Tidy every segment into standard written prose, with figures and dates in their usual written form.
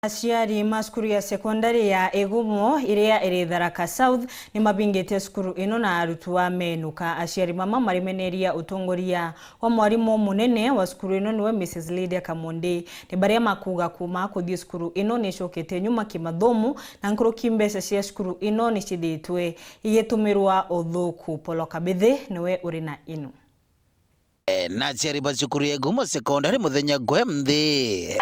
Aciari ma cukuru ya sekondari ya Egumo iria iri Tharaka South ni mabingite cukuru ino na arutwo amenuka. Aciari mama marimeneria utongoria wa mwarimu munene wa cukuru ino niwe Mrs. Lydia Kamonde ni baria makuga kuma kuthii cukuru ino ni cokete nyuma kimathomo na nkuruki mbeca cia cukuru ino ni cithitwe igitumirwa uthuku. Polo Kabithe niwe uri na ino. Na aciari ba cukuru ya Egumo sekondari muthenya gwemthi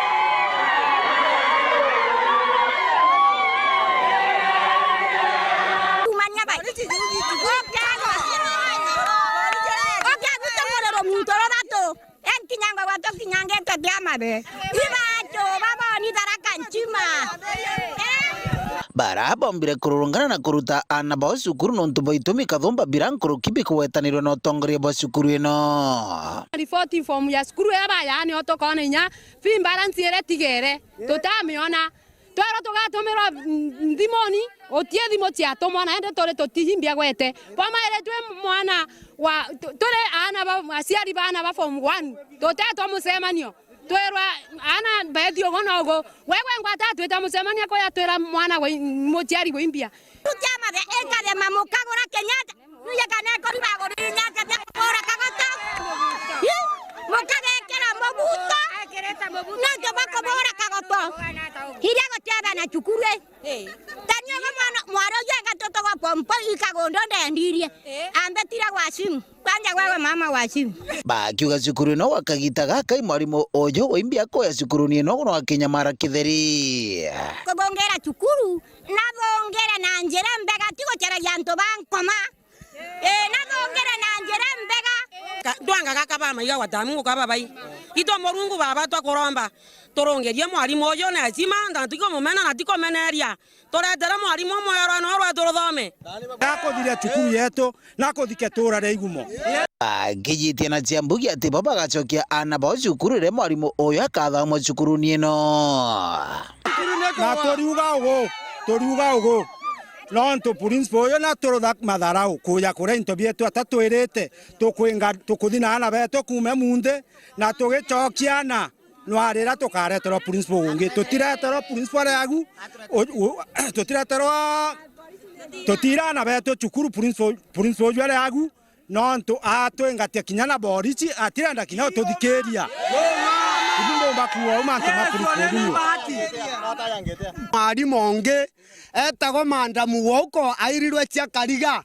barabombire kururungana na kuruta ana ba cukuru nontu baitumi kathomba birankuru kibi kuwetanirwo na utongoria ba cukuru ino. Ripoti form ya cukuru eba yani otokona inya fi balance ere tigere tutamiona twaro tugatumira ndimoni otie thimo cia tumwana ende tore tutihimbia gwete poma ere twe mwana wa tore ana ba aciari bana ba form 1 totetwa musemanio twerwa ana bedio gonogo wewe ngwata tweta musemanio ko ya twera mwana we muciari gwimbia tutama de eka de mamukagora Kenyatta nuya kana ko ribago nyaka de pora kagota mukage kera mobuto na ke bako bora kagoto hiria goteba na chukure tanyo mwana mwaro yega toto kwa pompo ikagondo ndendirie ambetira gwasimu kwanja wewe mama wasimu bakiuga cukuru ino wakagita gaka mwarimu oyo wimbia ko ya cukuru ni no no Kenya mara kitheri kubongera cukuru na bongera na njera mbega tigo chera yanto bankoma na bongera na njera mbega ndwanga gaka bama ya watamu ko babai ito morungu baba to koromba torongerie mwarimu oyo na sima ndantiko mumena na tiko meneria toretera mwarimu mwero no rwa turuthome gakothire cukuru yetu na kuthike tura ri Egumo ngijitie na ciambugi ati baba gacokia ana ba cukuru ri mwarimu oyo akathamo cukuru ni ino na toriuga ugo nontu principal oyo na turutha matharau kuya kuria into bietu atatwirite tukuthina ana betu kume munde na tugicokiana nwarira tukareterwo principal ungi tutireterwo principal yagu tutirana betu cukuru principal oyo yagu nontu atwengatia kinya na borici atirenda kinya tuthikiria ibundo bakuwa umantu mapuripo mwarimu onge etago manda muwoko airirwe cia kariga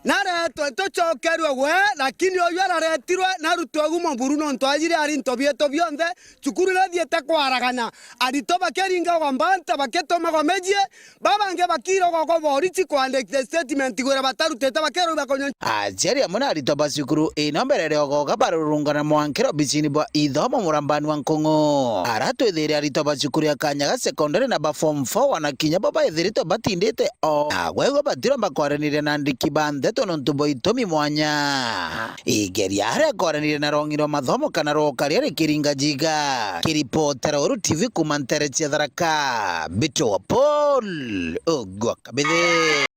naretwe tucokerwe gwe lakini oyo araretirwe narutwo Egumo buru nontu ajire ari into bieto bionthe cukuru nathiete kwaragana arito bakeringa gwambanta baketoma gomejie babange bakiro gogo borici kwandikite statement gwera batarutete bakero bakonyo aciari amwe arito ba cukuru ino mberere ogoga barurungana mwankero bicini bwa ithomo murambani wa Nkungu aratwithiria arito ba cukuru ya Kanyaga secondary na ba form 4 wanakinya baba ithirito batindite o agwego batiro bakwaranire na ndiki bande nontu boitomi mwanya igeria haria kwaranire na rongiro mathomo kana rokaria rikiringa jiga kiripotera Uru TV kumantere cia Tharaka Bito wa Paul Ogwa Kabithe.